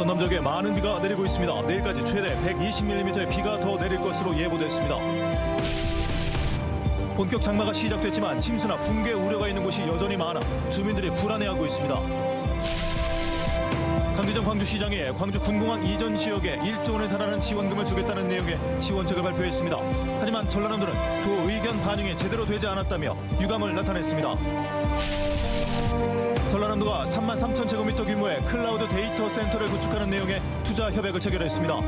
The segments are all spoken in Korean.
전남 지역에 많은 비가 내리고 있습니다. 내일까지 최대 120mm의 비가 더 내릴 것으로 예보됐습니다. 본격 장마가 시작됐지만 침수나 붕괴 우려가 있는 곳이 여전히 많아 주민들이 불안해하고 있습니다. 강기정 광주시장이 광주 군공항 이전 지역에 1조 원에 달하는 지원금을 주겠다는 내용의 지원책을 발표했습니다. 하지만 전라남도는 도 의견 반영이 제대로 되지 않았다며 유감을 나타냈습니다. 전라남도가 3만 3천 제곱미터 규모의 클라우드 데이터 센터를 구축하는 내용의 투자 협약을 체결했습니다.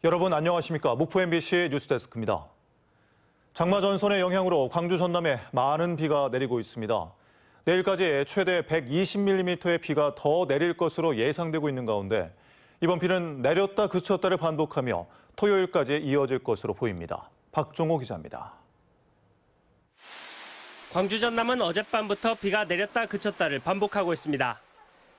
여러분 안녕하십니까? 목포 MBC 뉴스데스크입니다. 장마 전선의 영향으로 광주 전남에 많은 비가 내리고 있습니다. 내일까지 최대 120mm의 비가 더 내릴 것으로 예상되고 있는 가운데 이번 비는 내렸다 그쳤다를 반복하며 토요일까지 이어질 것으로 보입니다. 박종호 기자입니다. 광주 전남은 어젯밤부터 비가 내렸다 그쳤다를 반복하고 있습니다.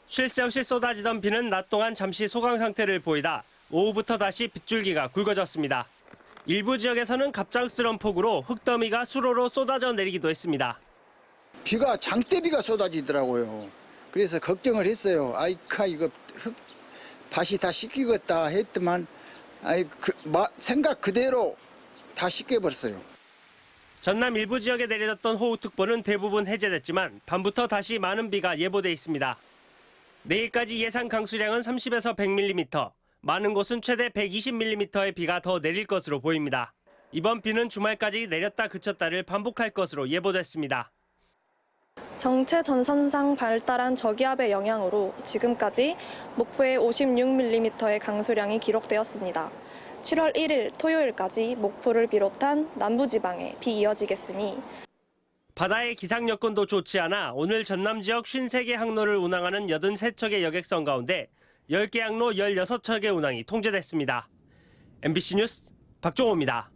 쉴 새 없이 쏟아지던 비는 낮 동안 잠시 소강 상태를 보이다 오후부터 다시 빗줄기가 굵어졌습니다. 일부 지역에서는 갑작스런 폭우로 흙더미가 수로로 쏟아져 내리기도 했습니다. 비가 장대비가 쏟아지더라고요. 그래서 걱정을 했어요. 아이카 이거 밭이 다 씻기겠다 했더만 생각 그대로 다 씻겨버렸어요. 전남 일부 지역에 내려졌던 호우특보는 대부분 해제됐지만 밤부터 다시 많은 비가 예보돼 있습니다. 내일까지 예상 강수량은 30에서 100mm, 많은 곳은 최대 120mm의 비가 더 내릴 것으로 보입니다. 이번 비는 주말까지 내렸다 그쳤다를 반복할 것으로 예보됐습니다. 정체 전선상 발달한 저기압의 영향으로 지금까지 목포에 56mm의 강수량이 기록되었습니다. 7월 1일 토요일까지 목포를 비롯한 남부지방에 비 이어지겠으니 바다의 기상 여건도 좋지 않아 오늘 전남 지역 53개 항로를 운항하는 83척의 여객선 가운데 10개 항로 16척의 운항이 통제됐습니다. MBC 뉴스 박종호입니다.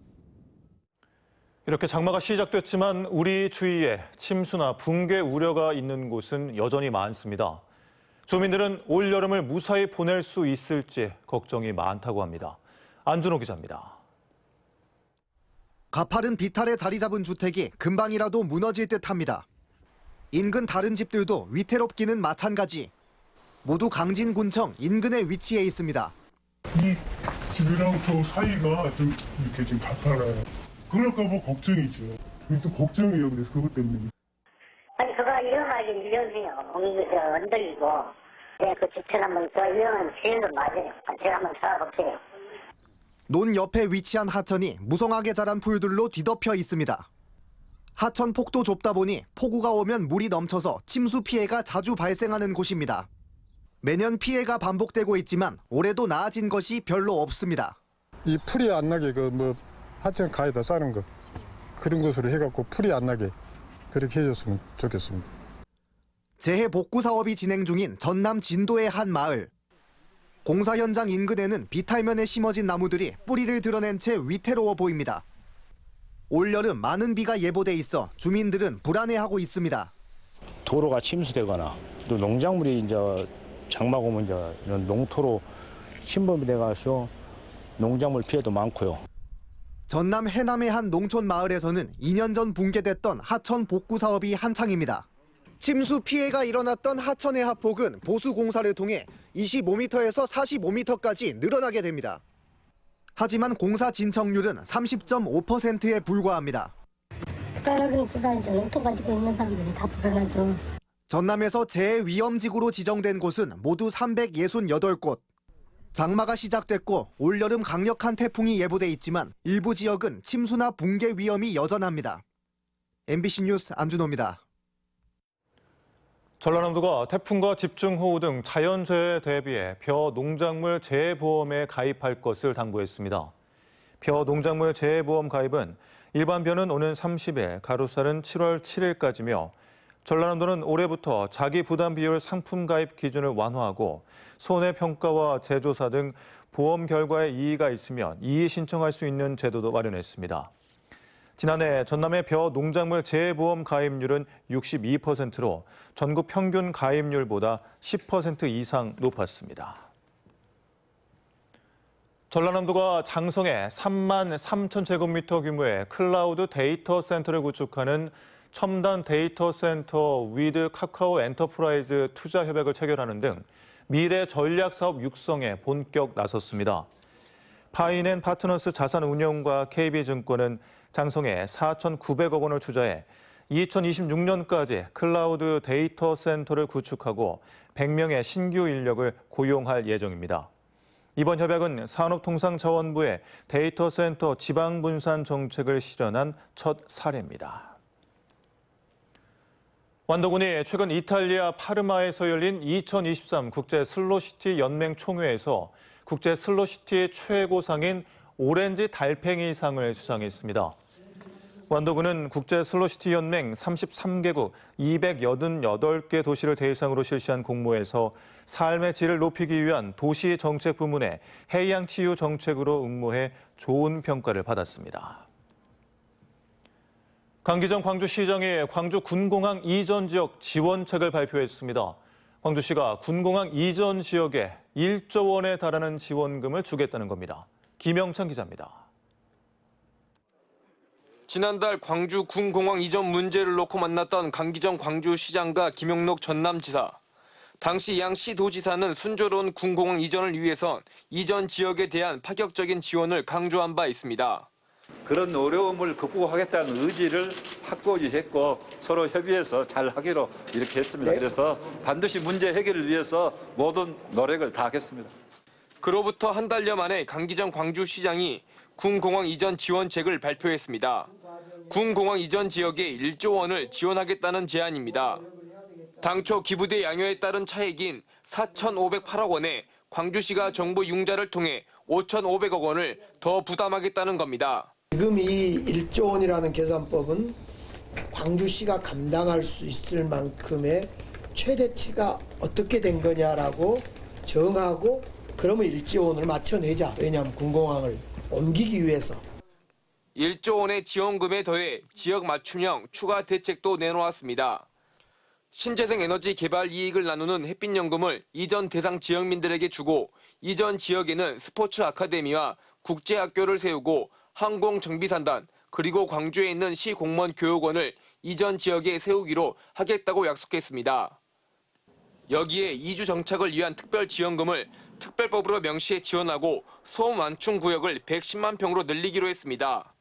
이렇게 장마가 시작됐지만 우리 주위에 침수나 붕괴 우려가 있는 곳은 여전히 많습니다. 주민들은 올여름을 무사히 보낼 수 있을지 걱정이 많다고 합니다. 안준호 기자입니다. 가파른 비탈에 자리 잡은 주택이 금방이라도 무너질 듯합니다. 인근 다른 집들도 위태롭기는 마찬가지. 모두 강진군청 인근에 위치해 있습니다. 이 집이랑 저 사이가 좀 이렇게 지금 가파라요. 그럴까 봐 걱정이죠. 또 걱정이에요. 그래서 그것 때문에. 아니 그거 위험하긴 위험해요. 공기 흔들리고. 네, 그 주택 한번 더 위험한 지역은 맞아요. 제가 한번 찾아볼게요. 논 옆에 위치한 하천이 무성하게 자란 풀들로 뒤덮여 있습니다. 하천 폭도 좁다 보니 폭우가 오면 물이 넘쳐서 침수 피해가 자주 발생하는 곳입니다. 매년 피해가 반복되고 있지만 올해도 나아진 것이 별로 없습니다. 이 풀이 안 나게 하천 가에다 싸는 거 그런 것으로 해갖고 풀이 안 나게 그렇게 해줬으면 좋겠습니다. 재해 복구 사업이 진행 중인 전남 진도의 한 마을. 공사 현장 인근에는 비탈면에 심어진 나무들이 뿌리를 드러낸 채 위태로워 보입니다. 올여름 많은 비가 예보돼 있어 주민들은 불안해하고 있습니다. 도로가 침수되거나 또 농작물이 이제 장마가 오면 이제 이런 농토로 침범이 돼가지고 농작물 피해도 많고요. 전남 해남의 한 농촌 마을에서는 2년 전 붕괴됐던 하천 복구 사업이 한창입니다. 침수 피해가 일어났던 하천의 하폭은 보수 공사를 통해 25m에서 45m까지 늘어나게 됩니다. 하지만 공사 진척률은 30.5%에 불과합니다. 사람들은 불안하죠. 농토 가지고 있는 사람들이 다 불안하죠. 전남에서 재위험지구로 지정된 곳은 모두 368곳. 장마가 시작됐고 올여름 강력한 태풍이 예보돼 있지만 일부 지역은 침수나 붕괴 위험이 여전합니다. MBC 뉴스 안준호입니다. 전라남도가 태풍과 집중호우 등 자연재해에 대비해 벼 농작물 재해보험에 가입할 것을 당부했습니다. 벼 농작물 재해보험 가입은 일반 벼는 오는 30일, 가루쌀은 7월 7일까지며 전라남도는 올해부터 자기 부담 비율 상품 가입 기준을 완화하고 손해평가와 제조사 등 보험 결과에 이의가 있으면 이의 신청할 수 있는 제도도 마련했습니다. 지난해 전남의 벼 농작물 재해보험 가입률은 62%로 전국 평균 가입률보다 10% 이상 높았습니다. 전라남도가 장성에 3만 3천 제곱미터 규모의 클라우드 데이터 센터를 구축하는 첨단 데이터 센터 위드 카카오 엔터프라이즈 투자 협약을 체결하는 등 미래 전략 사업 육성에 본격 나섰습니다. 파이넨 파트너스 자산운용과 KB증권은 장성에 4,900억 원을 투자해 2026년까지 클라우드 데이터 센터를 구축하고 100명의 신규 인력을 고용할 예정입니다. 이번 협약은 산업통상자원부의 데이터 센터 지방 분산 정책을 실현한 첫 사례입니다. 완도군이 최근 이탈리아 파르마에서 열린 2023 국제 슬로시티 연맹 총회에서 국제 슬로시티 최고상인 오렌지 달팽이상을 수상했습니다. 완도군은 국제 슬로시티 연맹 33개국 288개 도시를 대상으로 실시한 공모에서 삶의 질을 높이기 위한 도시 정책 부문의 해양 치유 정책으로 응모해 좋은 평가를 받았습니다. 강기정 광주시장이 광주 군공항 이전 지역 지원책을 발표했습니다. 광주시가 군공항 이전 지역에 1조 원에 달하는 지원금을 주겠다는 겁니다. 김영찬 기자입니다. 지난달 광주 군공항 이전 문제를 놓고 만났던 강기정 광주시장과 김용록 전남지사. 당시 양 시도지사는 순조로운 군공항 이전을 위해선 이전 지역에 대한 파격적인 지원을 강조한 바 있습니다. 그런 어려움을 극복하겠다는 의지를 확고히 했고 서로 협의해서 잘 하기로 이렇게 했습니다. 그래서 반드시 문제 해결을 위해서 모든 노력을 다하겠습니다. 그로부터 한 달여 만에 강기정 광주시장이 군공항 이전 지원책을 발표했습니다. 군공항 이전 지역에 1조 원을 지원하겠다는 제안입니다. 당초 기부대 양효에 따른 차액인 4,508억 원에 광주시가 정부 융자를 통해 5,500억 원을 더 부담하겠다는 겁니다. 지금 이 1조 원이라는 계산법은 광주시가 감당할 수 있을 만큼의 최대치가 어떻게 된 거냐라고 정하고 그러면 1조 원을 맞춰내자. 왜냐하면 군공항을 옮기기 위해서. 1조 원의 지원금에 더해 지역 맞춤형 추가 대책도 내놓았습니다. 신재생 에너지 개발 이익을 나누는 햇빛연금을 이전 대상 지역민들에게 주고 이전 지역에는 스포츠 아카데미와 국제학교를 세우고 항공정비산단 그리고 광주에 있는 시공무원 교육원을 이전 지역에 세우기로 하겠다고 약속했습니다. 여기에 이주 정착을 위한 특별 지원금을 특별법으로 명시해 지원하고 소음 완충 구역을 110만 평으로 늘리기로 했습니다.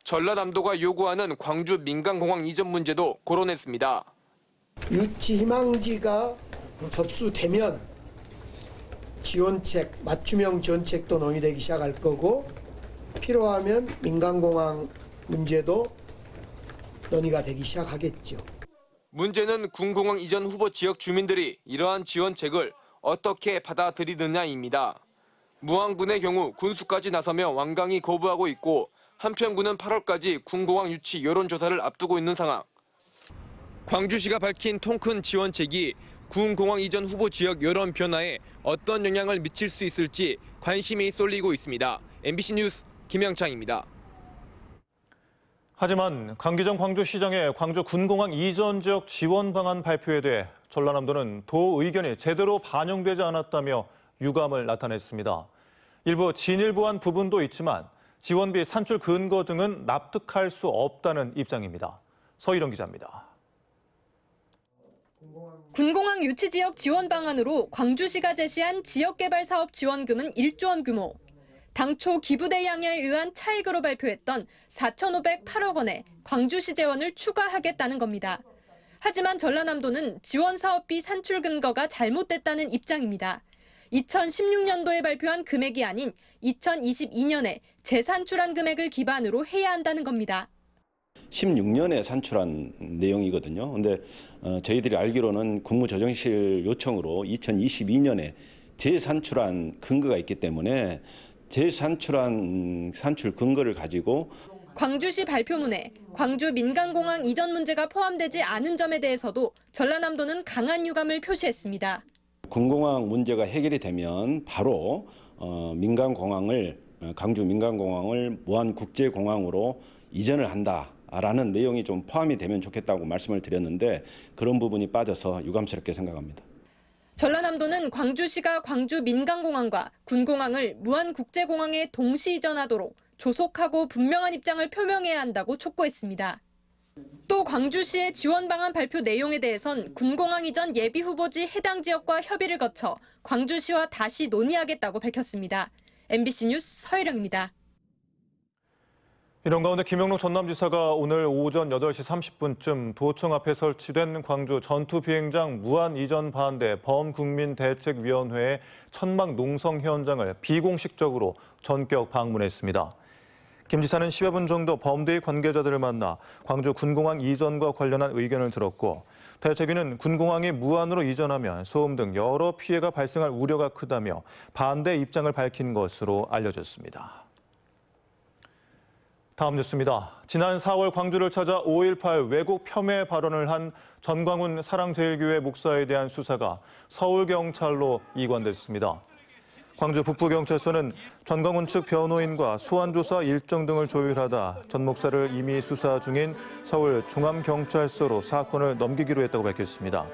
전라남도가 요구하는 광주 민간공항 이전 문제도 거론했습니다. 유치 희망지가 접수되면 지원책, 맞춤형 지원책도 논의되기 시작할 거고 필요하면 민간공항 문제도 논의가 되기 시작하겠죠. 문제는 군공항 이전 후보 지역 주민들이 이러한 지원책을 어떻게 받아들이느냐입니다. 무안군의 경우 군수까지 나서며 완강히 거부하고 있고 한편 군은 8월까지 군공항 유치 여론조사를 앞두고 있는 상황. 광주시가 밝힌 통큰 지원책이 군공항 이전 후보 지역 여론 변화에 어떤 영향을 미칠 수 있을지 관심이 쏠리고 있습니다. MBC 뉴스 김영창입니다. 하지만 강기정 광주시장의 광주 군공항 이전 지역 지원 방안 발표에 대해 전라남도는 도 의견이 제대로 반영되지 않았다며 유감을 나타냈습니다. 일부 진일보한 부분도 있지만 지원비 산출 근거 등은 납득할 수 없다는 입장입니다. 서희령 기자입니다. 군공항 유치 지역 지원 방안으로 광주시가 제시한 지역개발 사업 지원금은 1조 원 규모. 당초 기부대 양해에 의한 차액으로 발표했던 4,508억 원에 광주시 재원을 추가하겠다는 겁니다. 하지만 전라남도는 지원 사업비 산출 근거가 잘못됐다는 입장입니다. 2016년도에 발표한 금액이 아닌 2022년에 재산출한 금액을 기반으로 해야 한다는 겁니다. 16년에 산출한 내용이거든요. 그런데 저희들이 알기로는 국무조정실 요청으로 2022년에 재산출한 근거가 있기 때문에 재산출한 산출 근거를 가지고 광주시 발표문에 광주 민간공항 이전 문제가 포함되지 않은 점에 대해서도 전라남도는 강한 유감을 표시했습니다. 군공항 문제가 해결이 되면 바로 광주 민간공항을 무안국제공항으로 이전을 한다라는 내용이 좀 포함이 되면 좋겠다고 말씀을 드렸는데 그런 부분이 빠져서 유감스럽게 생각합니다. 전라남도는 광주시가 광주 민간공항과 군공항을 무안국제공항에 동시 이전하도록 조속하고 분명한 입장을 표명해야 한다고 촉구했습니다. 또 광주시의 지원 방안 발표 내용에 대해선 군공항 이전 예비 후보지 해당 지역과 협의를 거쳐 광주시와 다시 논의하겠다고 밝혔습니다. MBC 뉴스 서혜령입니다. 이런 가운데 김영록 전남지사가 오늘 오전 8시 30분쯤 도청 앞에 설치된 광주 전투비행장 무한 이전 반대 범국민대책위원회의 천막 농성 현장을 비공식적으로 전격 방문했습니다. 김 지사는 10여 분 정도 범대의 관계자들을 만나 광주 군공항 이전과 관련한 의견을 들었고, 대책위는 군공항이 무한으로 이전하면 소음 등 여러 피해가 발생할 우려가 크다며 반대 입장을 밝힌 것으로 알려졌습니다. 다음 뉴스입니다. 지난 4월 광주를 찾아 5.18 왜곡 폄훼 발언을 한 전광훈 사랑제일교회 목사에 대한 수사가 서울경찰로 이관됐습니다. 광주 북부경찰서는 전광훈 측 변호인과 소환조사 일정 등을 조율하다 전 목사를 이미 수사 중인 서울중앙경찰서로 사건을 넘기기로 했다고 밝혔습니다.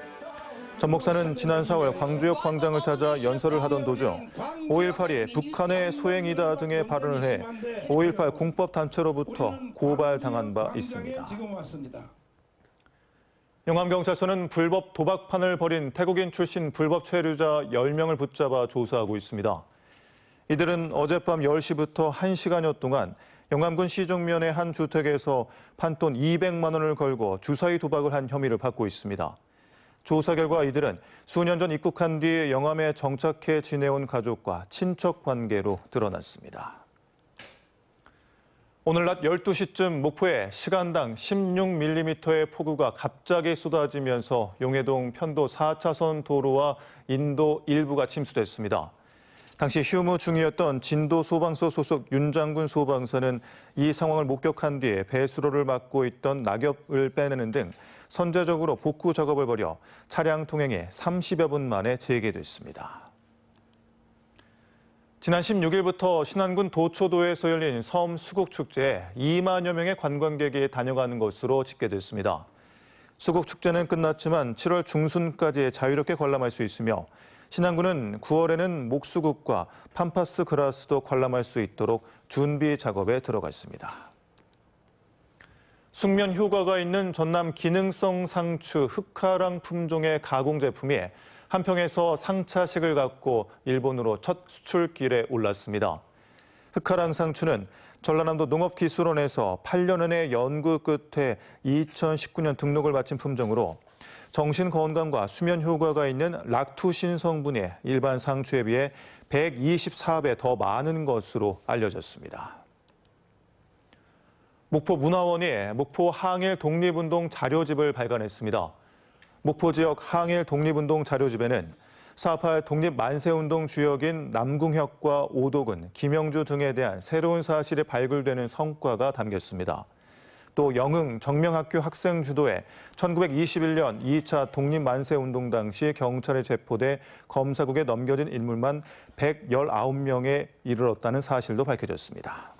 전 목사는 지난 4월 광주역 광장을 찾아 연설을 하던 도중 5.18이 북한의 소행이다 등의 발언을 해 5.18 공법단체로부터 고발당한 바 있습니다. 영암경찰서는 불법 도박판을 벌인 태국인 출신 불법 체류자 10명을 붙잡아 조사하고 있습니다. 이들은 어젯밤 10시부터 1시간여 동안 영암군 시정면의 한 주택에서 판돈 200만 원을 걸고 주사위 도박을 한 혐의를 받고 있습니다. 조사 결과 이들은 수년 전 입국한 뒤 영암에 정착해 지내온 가족과 친척 관계로 드러났습니다. 오늘 낮 12시쯤 목포에 시간당 16mm의 폭우가 갑자기 쏟아지면서 용해동 편도 4차선 도로와 인도 일부가 침수됐습니다. 당시 휴무 중이었던 진도소방서 소속 윤장군 소방사는 이 상황을 목격한 뒤에 배수로를 막고 있던 낙엽을 빼내는 등 선제적으로 복구 작업을 벌여 차량 통행이 30여 분 만에 재개됐습니다. 지난 16일부터 신안군 도초도에서 열린 섬 수국축제에 2만여 명의 관광객이 다녀가는 것으로 집계됐습니다. 수국축제는 끝났지만 7월 중순까지 자유롭게 관람할 수 있으며 신안군은 9월에는 목수국과 팜파스 그라스도 관람할 수 있도록 준비 작업에 들어가 있습니다. 숙면 효과가 있는 전남 기능성 상추 흑화랑 품종의 가공 제품이 한평에서 상차식을 갖고 일본으로 첫 수출길에 올랐습니다. 흑화랑 상추는 전라남도 농업기술원에서 8년의 연구 끝에 2019년 등록을 마친 품종으로 정신 건강과 수면 효과가 있는 락투신 성분이 일반 상추에 비해 124배 더 많은 것으로 알려졌습니다. 목포 문화원이 목포 항일 독립운동 자료집을 발간했습니다. 목포 지역 항일 독립운동 자료집에는 4.18 독립 만세운동 주역인 남궁혁과 오도근, 김영주 등에 대한 새로운 사실이 발굴되는 성과가 담겼습니다. 또 영흥 정명학교 학생 주도에 1921년 2차 독립 만세운동 당시 경찰에 체포돼 검사국에 넘겨진 인물만 119명에 이르렀다는 사실도 밝혀졌습니다.